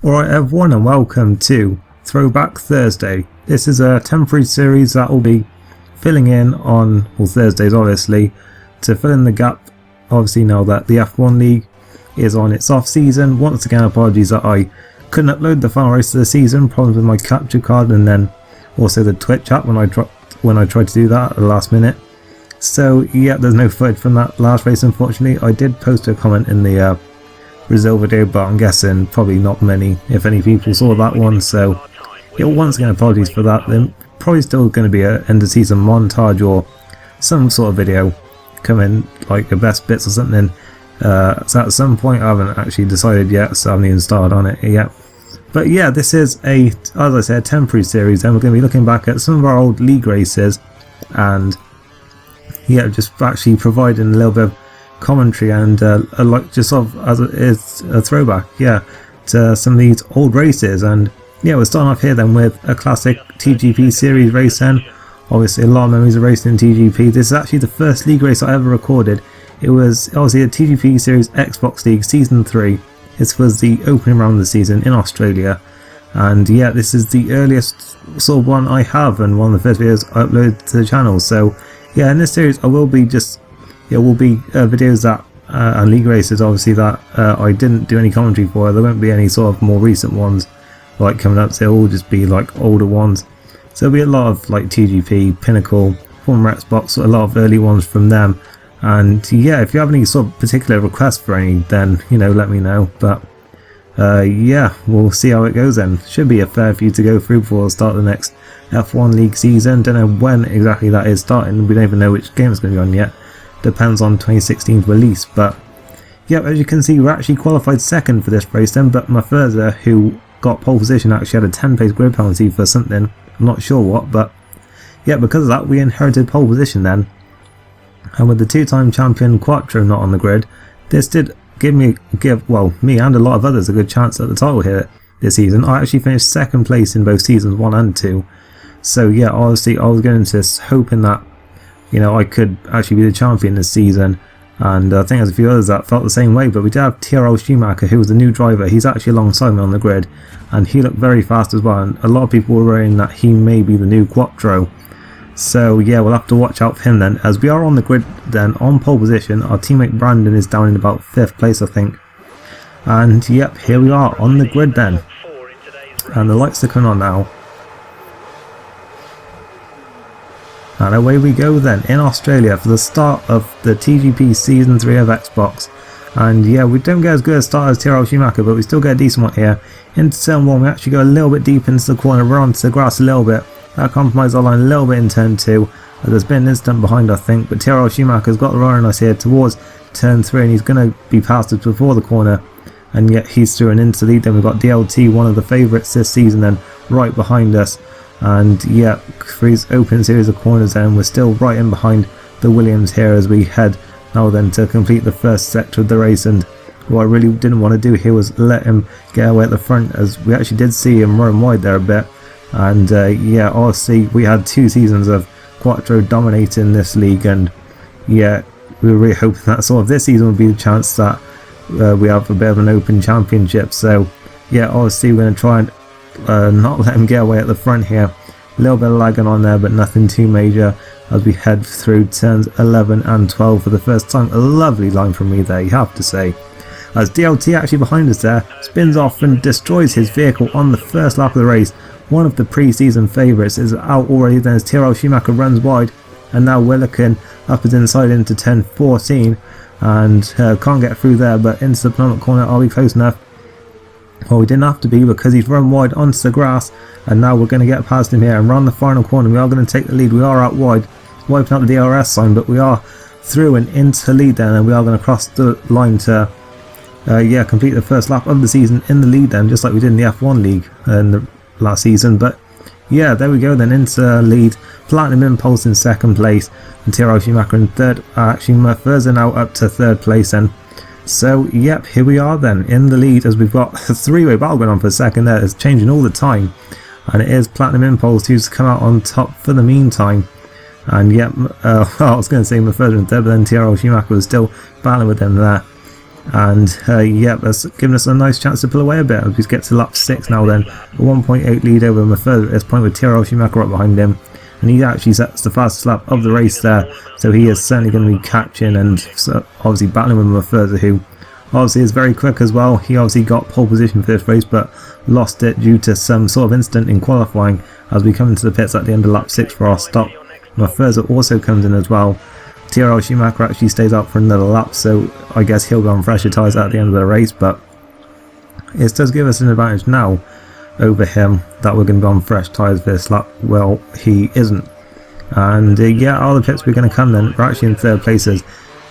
Alright everyone, and welcome to Throwback Thursday. This is a temporary series that will be filling in on Thursdays, obviously, to fill in the gap. Obviously now that the F1 League is on its off season. Once again, apologies that I couldn't upload the final race of the season, problems with my capture card, and then also the Twitch app when I tried to do that at the last minute. So yeah, there's no footage from that last race, unfortunately. I did post a comment in the Brazil video, but I'm guessing probably not many, if any, people saw that one. So yeah, once again, apologies for that. There's probably still going to be an end of season montage or some sort of video coming, like the best bits or something. So at some point, I haven't actually decided yet, so I haven't even started on it yet. But yeah, this is a, as I said, temporary series, and we're going to be looking back at some of our old league races, and yeah, just actually providing a little bit of commentary and like just sort of as it is a throwback, yeah, to some of these old races. And yeah, we're starting off here then with a classic TGP series race. Then obviously a lot of memories of racing in TGP. This is actually the first league race I ever recorded. It was obviously a TGP series Xbox League season 3. This was the opening round of the season in Australia, and yeah, this is the earliest sort of one I have and one of the first videos I uploaded to the channel. So yeah, in this series I will be just, it will be videos that and league races obviously that I didn't do any commentary for. There won't be any sort of more recent ones like coming up, so it will just be like older ones. So there'll be a lot of like TGP, Pinnacle, former Xbox, a lot of early ones from them. And yeah, if you have any sort of particular requests for any, then you know, let me know. But yeah, we'll see how it goes then. Should be a fair few to go through before we'll start the next F1 League season. Don't know when exactly that is starting. We don't even know which game it's going to be on yet. Depends on 2016's release. But yeah, as you can see, we actually qualified second for this race then, but Mafurza, who got pole position, actually had a 10 pace grid penalty for something, I'm not sure what, but yeah, because of that we inherited pole position then. And with the two-time champion Quattro not on the grid, this did give me and a lot of others a good chance at the title here this season. I actually finished second place in both seasons 1 and 2. So yeah, obviously I was going into this hoping that, you know, I could actually be the champion this season, and I think there's a few others that felt the same way. But we did have TRL Schumacher, who was the new driver. He's actually alongside me on the grid, and he looked very fast as well, and a lot of people were worrying that he may be the new Quattro. So yeah, we'll have to watch out for him then. As we are on the grid then, on pole position, our teammate Brandon is down in about 5th place, I think. And yep, here we are on the grid then, and the lights are coming on now. And away we go then in Australia for the start of the TGP Season 3 of Xbox. And yeah, we don't get as good a start as TRL Schumacher, but we still get a decent one here. Into turn 1, we actually go a little bit deep into the corner, we're onto the grass a little bit. That compromised our line a little bit in turn 2. There's been an incident behind, I think, but TRL Schumacher's got the run on us here towards turn 3, and he's going to be past us before the corner. And yet he's through and into the lead. Then we've got DLT, one of the favourites this season, then right behind us. And yeah, for his open series of corners then, we're still right in behind the Williams here as we head now then to complete the first sector of the race. And what I really didn't want to do here was let him get away at the front, as we actually did see him run wide there a bit. And yeah, obviously we had 2 seasons of Quattro dominating this league, and yeah, we were really hoping that sort of this season would be the chance that we have a bit of an open championship. So yeah, obviously we're going to try and not let him get away at the front here. A little bit of lagging on there, but nothing too major as we head through turns 11 and 12 for the first time. A lovely line from me there, you have to say, as DLT actually behind us there spins off and destroys his vehicle on the first lap of the race. One of the pre-season favourites is out already then as TRL Schumacher runs wide, and now we're looking up and inside into turn 14 and can't get through there, but into the penultimate corner. Are we close enough? Well, we didn't have to be, because he's run wide onto the grass, and now we're going to get past him here and run the final corner. We are going to take the lead. We are out wide, wiping out the DRS sign, but we are through and into the lead then, and we are going to cross the line to yeah, complete the first lap of the season in the lead then, just like we did in the F1 League in the last season. But yeah, there we go then, into the lead. Platinum Impulse in 2nd place, and TRL Schumacher in 3rd. Actually, Mafurza now up to 3rd place then. So yep, here we are then in the lead, as we've got a 3-way battle going on for a second there. It's changing all the time, and it is Platinum Impulse who's come out on top for the meantime. And yep, well, I was going to say Mafurza in 3rd, but then TRL Schumacher was still battling with them there. And yeah, that's given us a nice chance to pull away a bit as we get to lap 6 now then. A 1.8 lead over Mercedes at this point with Tyrrell Schumacher right behind him. And he actually sets the fastest lap of the race there, so he is certainly going to be catching and obviously battling with Mercedes, who obviously is very quick as well. He obviously got pole position for this race but lost it due to some sort of incident in qualifying as we come into the pits at the end of lap 6 for our stop. Mercedes also comes in as well. Tyrrell Schumacher actually stays out for another lap, so I guess he'll go on fresher tyres at the end of the race, but it does give us an advantage now over him that we're going to be on fresh tyres for this lap. Well, he isn't. And yeah, all the pits we're going to come then. We're actually in third places.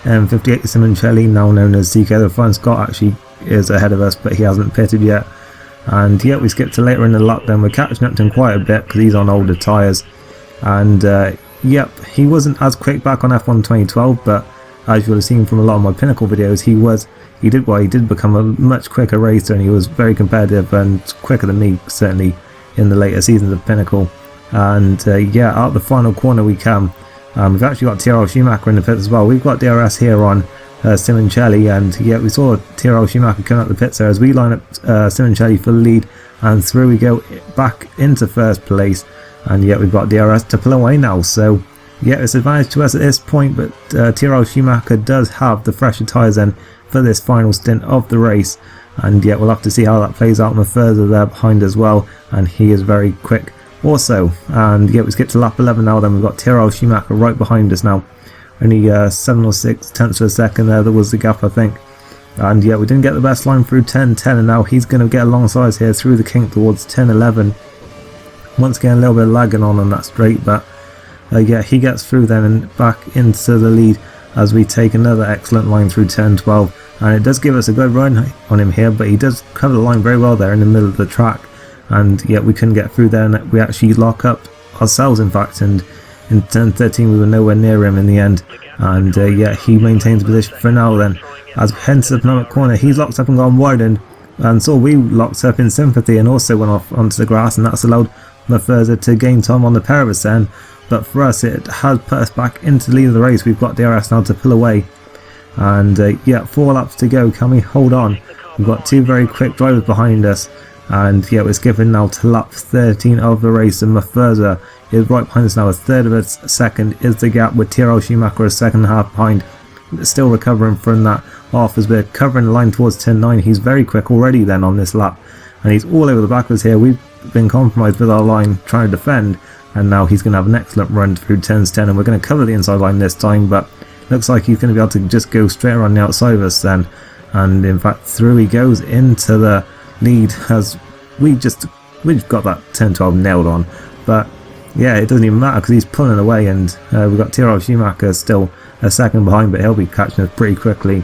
58 Simoncelli, now known as CK the front. Scott actually is ahead of us, but he hasn't pitted yet. And yeah, we skip to later in the lap then. We're catching up to him quite a bit because he's on older tyres. And yep, he wasn't as quick back on F1 2012, but as you'll have seen from a lot of my Pinnacle videos, he did become a much quicker racer, and he was very competitive and quicker than me, certainly in the later seasons of Pinnacle. And yeah, out the final corner we come. We've actually got Tyrrell Schumacher in the pits as well. We've got DRS here on Simoncelli, and yeah, we saw Tyrrell Schumacher come out the pits there as we line up Simoncelli for the lead, and through we go back into first place. And yet we've got DRS to pull away now, so yeah, it's advantage to us at this point, but Tyrrell Schumacher does have the fresher tyres then for this final stint of the race, and yet we'll have to see how that plays out. Further there behind as well, and he is very quick also. And yeah, we skip to lap 11 now then. We've got Tyrrell Schumacher right behind us now, only 7 or 6 tenths of a second there, that was the gap I think. And yeah, we didn't get the best line through 10-10, and now he's going to get alongside us here through the kink towards 10-11. Once again, a little bit of lagging on that straight, but yeah, he gets through then and back into the lead as we take another excellent line through 10-12. And it does give us a good run on him here, but he does cover the line very well there in the middle of the track. And yet we couldn't get through there, and we actually lock up ourselves in fact, and in turn 13 we were nowhere near him in the end. And yeah, he maintains position for now then. As we head to the penultimate corner, he's locked up and gone wide, and so we locked up in sympathy and also went off onto the grass, and that's allowed Mercedes to gain time on the pair of us then. But for us, it has put us back into the lead of the race. We've got DRS now to pull away, and yeah, 4 laps to go. Can we hold on? We've got 2 very quick drivers behind us, and yeah, we're skipping now to lap 13 of the race, and Mercedes is right behind us now. A third of a second is the gap, with Tyrrell Schumacher a second and a half behind, still recovering from that off as we're covering the line towards 10-9. He's very quick already then on this lap, and he's all over the back of us here. We've been compromised with our line trying to defend, and now he's going to have an excellent run through 10-10, and we're going to cover the inside line this time, but looks like he's going to be able to just go straight around the outside of us then. And in fact, through he goes into the lead as we've got that 10-12 nailed on. But yeah, it doesn't even matter because he's pulling away, and we've got Tyrrell Schumacher still a second behind, but he'll be catching us pretty quickly.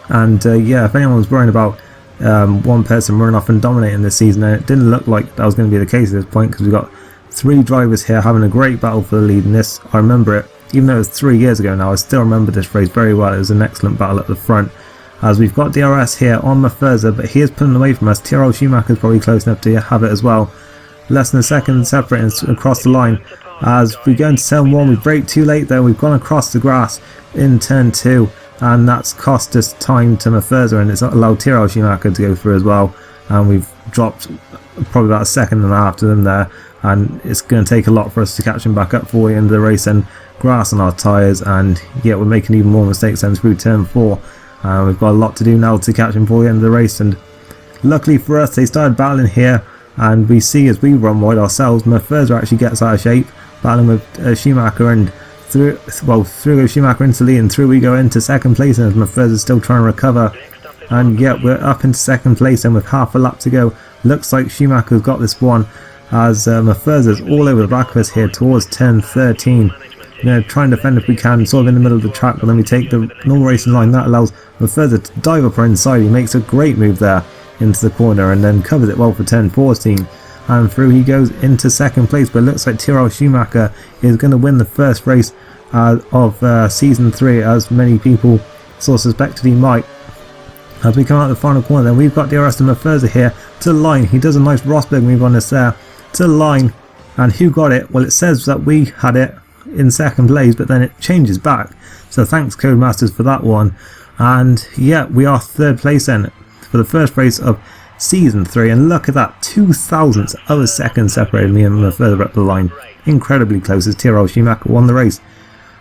And yeah, if anyone's worrying about one person running off and dominating this season, and it didn't look like that was going to be the case at this point, because we've got 3 drivers here having a great battle for the lead in this. I remember it, even though it was 3 years ago now, I still remember this race very well. It was an excellent battle at the front, as we've got DRS here on Mercedes, but he is pulling away from us. Tyrrell Schumacher is probably close enough to have it as well. Less than a second separating across the line. As we go into turn 1, we brake too late there. We've gone across the grass in turn 2, and that's cost us time to Mercedes, and it's allowed Tyrrell Schumacher to go through as well. And we've dropped probably about a second and a half to them there, and it's going to take a lot for us to catch him back up for the end of the race, and grass on our tyres. And yeah, we're making even more mistakes then through turn 4. We've got a lot to do now to catch him for the end of the race, and luckily for us, they started battling here, and we see as we run wide ourselves, Mercedes actually gets out of shape, battling with Schumacher, and through goes Schumacher into the lead, and through we go into second place, and Mercedes is still trying to recover. And yeah, we're up into second place, and with half a lap to go, looks like Schumacher's got this one, as Mercedes is all over the back of us here towards 10-13. You know, try and defend if we can, sort of in the middle of the track, but then we take the normal racing line. That allows Mercedes to dive up our inside. He makes a great move there into the corner, and then covers it well for 10-14. And through he goes into second place, but it looks like Tyrrell Schumacher is going to win the first race of season 3, as many people sort of suspected he might. As we come out of the final corner, then we've got DRS and Mercedes here to the line. He does a nice Rosberg move on us there to the line, and who got it? Well, it says that we had it in second place, but then it changes back, so thanks Codemasters for that one. And yeah, we are 3rd place then for the first race of Season 3, and look at that, 0.02 of a second separated me and further up the line. Incredibly close as Tyrrell Schumacher won the race.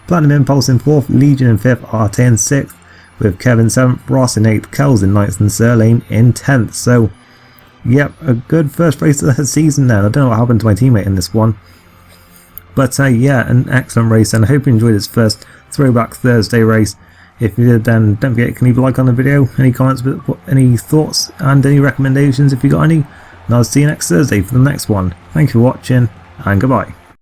Platinum Impulse in 4th, Legion in 5th, RT in 6th, with Kevin 7th, Ross in 8th, Kells in 9th and Sirlane in 10th. So yep, a good first race of the season now. I don't know what happened to my teammate in this one. But yeah, an excellent race, and I hope you enjoyed this first Throwback Thursday race. If you did, then don't forget to leave a like on the video, any comments, any thoughts and any recommendations if you got any. And I'll see you next Thursday for the next one. Thank you for watching, and goodbye.